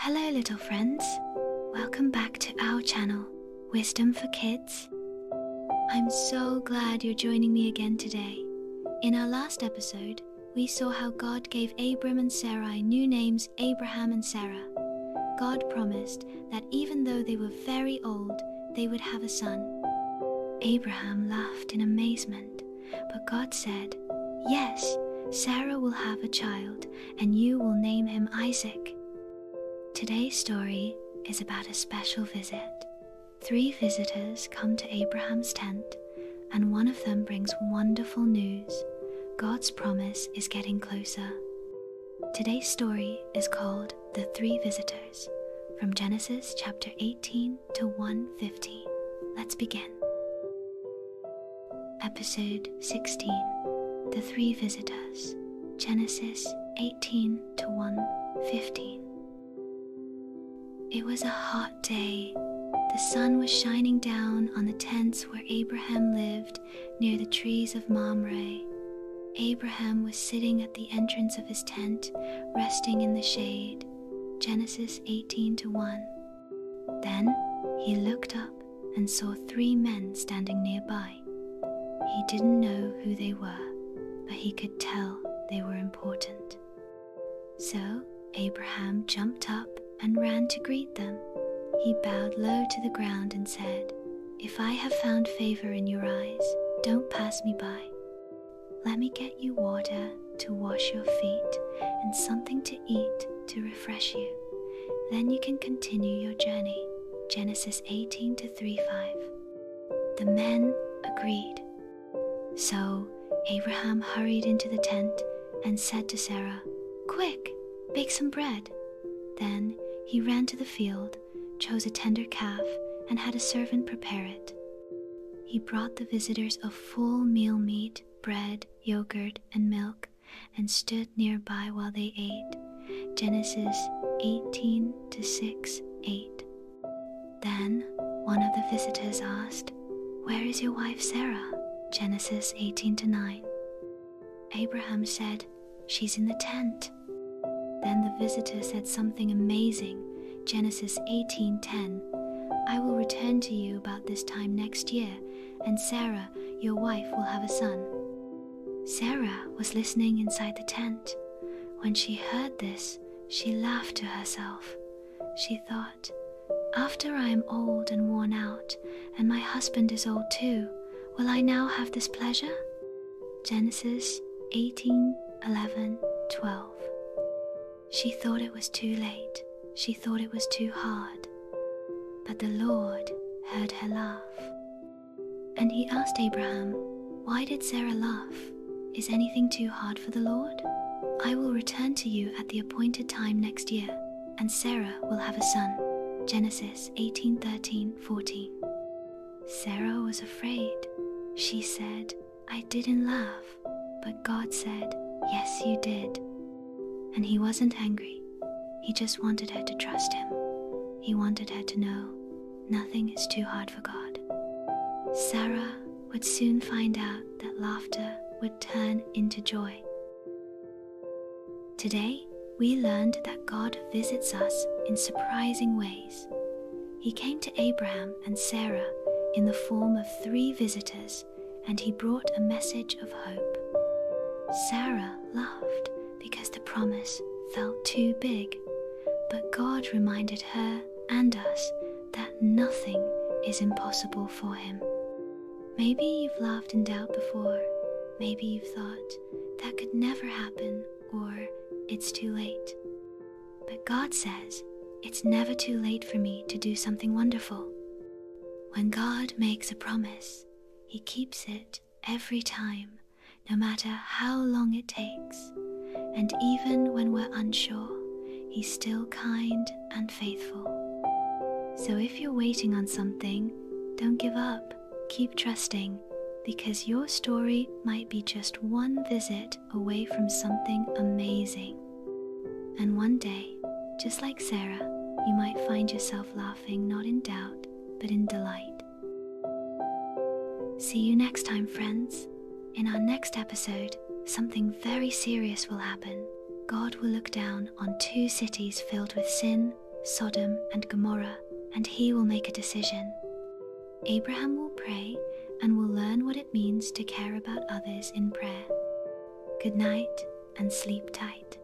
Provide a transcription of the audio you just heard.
Hello little friends, welcome back to our channel, Wisdom for Kids. I'm so glad you're joining me again today. In our last episode, we saw how God gave Abram and Sarai new names, Abraham and Sarah. God promised that even though they were very old, they would have a son. Abraham laughed in amazement, but God said, "Yes, Sarah will have a child, and you will name him Isaac." Today's story is about a special visit. 3 visitors come to Abraham's tent, and one of them brings wonderful news. God's promise is getting closer. Today's story is called The 3 Visitors, from Genesis chapter 18 to 1:15. Let's begin. Episode 16, The 3 Visitors, Genesis 18 to 1:15. It was a hot day. The sun was shining down on the tents where Abraham lived near the trees of Mamre. Abraham was sitting at the entrance of his tent, resting in the shade. Genesis 18 to 1. Then he looked up and saw 3 men standing nearby. He didn't know who they were, but he could tell they were important. So Abraham jumped up and ran to greet them. He bowed low to the ground and said, "If I have found favor in your eyes, don't pass me by. Let me get you water to wash your feet and something to eat to refresh you. Then you can continue your journey." Genesis 18 to 3:5. The men agreed. So Abraham hurried into the tent and said to Sarah, "Quick, bake some bread." Then he ran to the field, chose a tender calf, and had a servant prepare it. He brought the visitors a full meal meat, bread, yogurt, and milk, and stood nearby while they ate. Genesis 18 to 6:8. Then one of the visitors asked, "Where is your wife Sarah?" Genesis 18 to 9. Abraham said, "She's in the tent." Then the visitor said something amazing. Genesis 18:10. "I will return to you about this time next year, and Sarah, your wife, will have a son." Sarah was listening inside the tent. When she heard this, she laughed to herself. She thought, "After I am old and worn out, and my husband is old too, will I now have this pleasure?" Genesis 18:11-12. She thought it was too late. She thought it was too hard. But the Lord heard her laugh. And he asked Abraham, "Why did Sarah laugh? Is anything too hard for the Lord? I will return to you at the appointed time next year, and Sarah will have a son." Genesis 18:13-14. Sarah was afraid. She said, "I didn't laugh." But God said, "Yes, you did." And he wasn't angry. He just wanted her to trust him. He wanted her to know nothing is too hard for God. Sarah would soon find out that laughter would turn into joy. Today, we learned that God visits us in surprising ways. He came to Abraham and Sarah in the form of 3 visitors, and he brought a message of hope. Sarah laughed because the promise felt too big, but God reminded her and us that nothing is impossible for him. Maybe you've laughed in doubt before. Maybe you've thought, "That could never happen," or "It's too late." But God says, "It's never too late for me to do something wonderful." When God makes a promise, he keeps it every time, no matter how long it takes. And even when we're unsure, he's still kind and faithful. So if you're waiting on something, don't give up. Keep trusting, because your story might be just one visit away from something amazing. And one day, just like Sarah, you might find yourself laughing not in doubt, but in delight. See you next time, friends. In our next episode, something very serious will happen. God will look down on 2 cities filled with sin, Sodom and Gomorrah, and he will make a decision. Abraham will pray and will learn what it means to care about others in prayer. Good night and sleep tight.